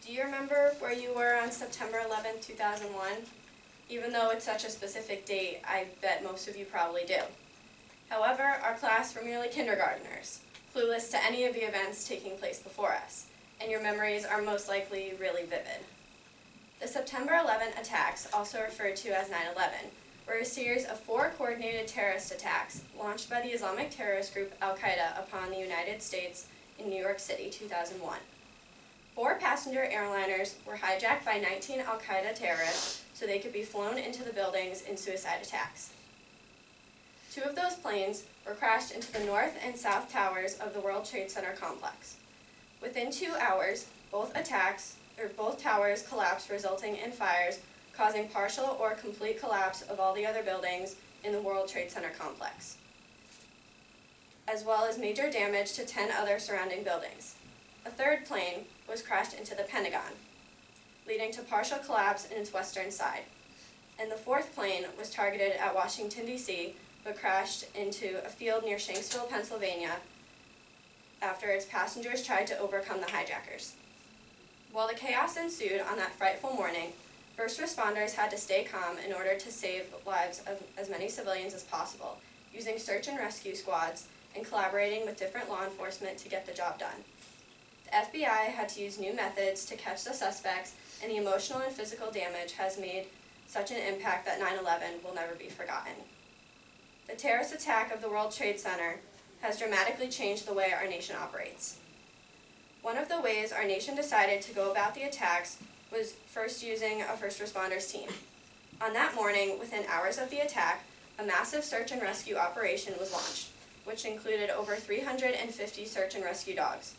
Do you remember where you were on September 11, 2001? Even though it's such a specific date, I bet most of you probably do. However, our class were merely kindergartners, clueless to any of the events taking place before us, and your memories are most likely really vivid. The September 11 attacks, also referred to as 9/11, were a series of 4 coordinated terrorist attacks launched by the Islamic terrorist group Al-Qaeda upon the United States in New York City, 2001. 4 passenger airliners were hijacked by 19 Al-Qaeda terrorists so they could be flown into the buildings in suicide attacks. 2 of those planes were crashed into the north and south towers of the World Trade Center complex. Within 2 hours, both towers collapsed, resulting in fires, causing partial or complete collapse of all the other buildings in the World Trade Center complex, as well as major damage to 10 other surrounding buildings. A 3rd plane was crashed into the Pentagon, leading to partial collapse in its western side. And the 4th plane was targeted at Washington, D.C., but crashed into a field near Shanksville, Pennsylvania, after its passengers tried to overcome the hijackers. While the chaos ensued on that frightful morning, first responders had to stay calm in order to save the lives of as many civilians as possible, using search and rescue squads and collaborating with different law enforcement to get the job done. The FBI had to use new methods to catch the suspects, and the emotional and physical damage has made such an impact that 9/11 will never be forgotten. The terrorist attack of the World Trade Center has dramatically changed the way our nation operates. One of the ways our nation decided to go about the attacks was first using a first responders team. On that morning, within hours of the attack, a massive search and rescue operation was launched, which included over 350 search and rescue dogs.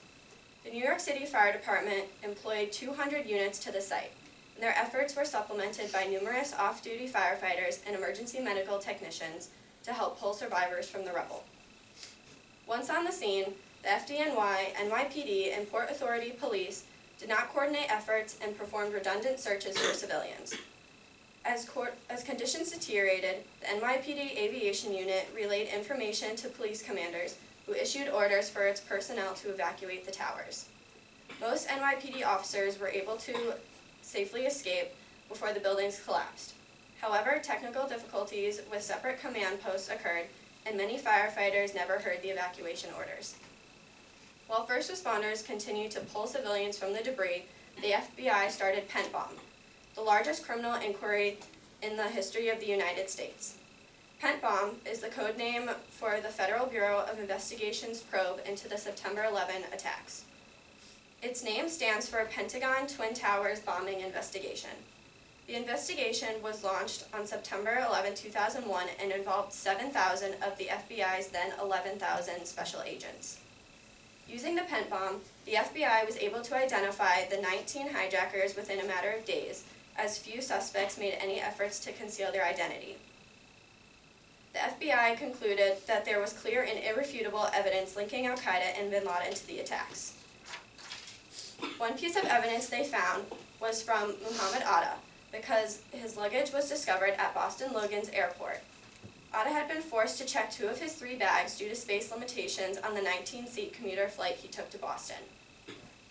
The New York City Fire Department employed 200 units to the site, and their efforts were supplemented by numerous off-duty firefighters and emergency medical technicians to help pull survivors from the rubble. Once on the scene, the FDNY, NYPD, and Port Authority Police did not coordinate efforts and performed redundant searches for civilians. As conditions deteriorated, the NYPD Aviation Unit relayed information to police commanders who issued orders for its personnel to evacuate the towers. Most NYPD officers were able to safely escape before the buildings collapsed. However, technical difficulties with separate command posts occurred, and many firefighters never heard the evacuation orders. While first responders continued to pull civilians from the debris, the FBI started Pent Bomb, the largest criminal inquiry in the history of the United States. Pent Bomb is the code name for the Federal Bureau of Investigation's probe into the September 11 attacks. Its name stands for Pentagon Twin Towers Bombing Investigation. The investigation was launched on September 11, 2001 and involved 7,000 of the FBI's then 11,000 special agents. Using the Pent Bomb, the FBI was able to identify the 19 hijackers within a matter of days, as few suspects made any efforts to conceal their identity. The FBI concluded that there was clear and irrefutable evidence linking Al-Qaeda and bin Laden to the attacks. One piece of evidence they found was from Muhammad Atta, because his luggage was discovered at Boston Logan's airport. Atta had been forced to check 2 of his 3 bags due to space limitations on the 19-seat commuter flight he took to Boston.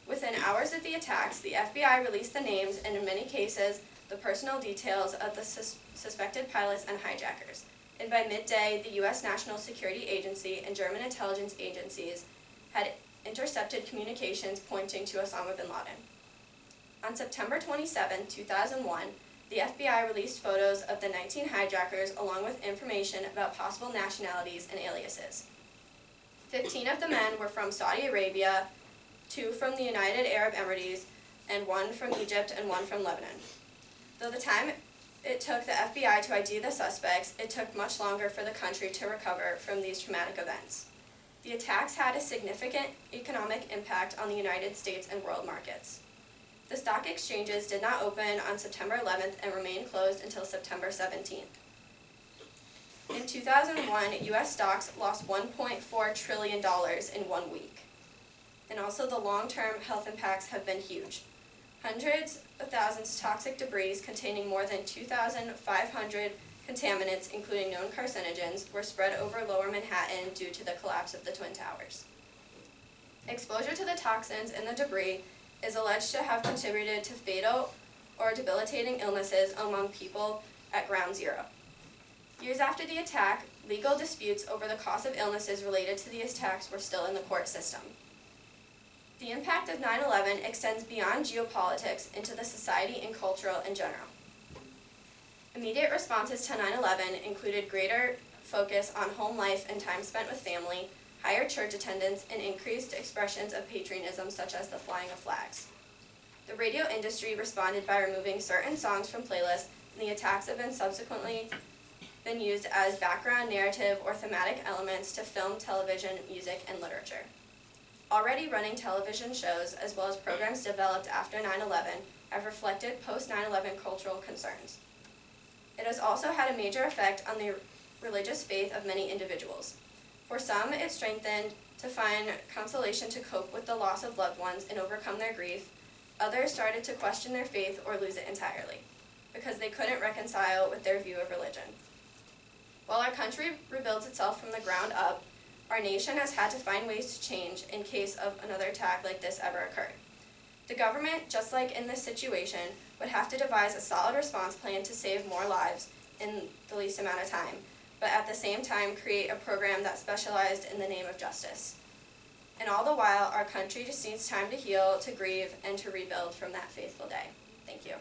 Within hours of the attacks, the FBI released the names and, in many cases, the personal details of the suspected pilots and hijackers. And by midday, the U.S. National Security Agency and German intelligence agencies had intercepted communications pointing to Osama bin Laden. On September 27, 2001, the FBI released photos of the 19 hijackers along with information about possible nationalities and aliases. 15 of the men were from Saudi Arabia, 2 from the United Arab Emirates, and 1 from Egypt and 1 from Lebanon. Though the time it took the FBI to ID the suspects, it took much longer for the country to recover from these traumatic events. The attacks had a significant economic impact on the United States and world markets. The stock exchanges did not open on September 11th and remained closed until September 17th. In 2001, U.S. stocks lost $1.4 trillion in 1 week. And also the long-term health impacts have been huge. Hundreds of thousands of toxic debris containing more than 2,500 contaminants, including known carcinogens, were spread over lower Manhattan due to the collapse of the Twin Towers. Exposure to the toxins in the debris is alleged to have contributed to fatal or debilitating illnesses among people at Ground Zero. Years after the attack, legal disputes over the cause of illnesses related to the attacks were still in the court system. The impact of 9/11 extends beyond geopolitics into the society and cultural in general. Immediate responses to 9/11 included greater focus on home life and time spent with family, higher church attendance, and increased expressions of patriotism such as the flying of flags. The radio industry responded by removing certain songs from playlists, and the attacks have been subsequently been used as background narrative or thematic elements to film, television, music, and literature. Already running television shows, as well as programs developed after 9/11, have reflected post-9/11 cultural concerns. It has also had a major effect on the religious faith of many individuals. For some, it strengthened to find consolation to cope with the loss of loved ones and overcome their grief. Others started to question their faith or lose it entirely, because they couldn't reconcile with their view of religion. While our country rebuilds itself from the ground up, our nation has had to find ways to change in case of another attack like this ever occurred. The government, just like in this situation, would have to devise a solid response plan to save more lives in the least amount of time, but at the same time create a program that specialized in the name of justice. And all the while, our country just needs time to heal, to grieve, and to rebuild from that fateful day. Thank you.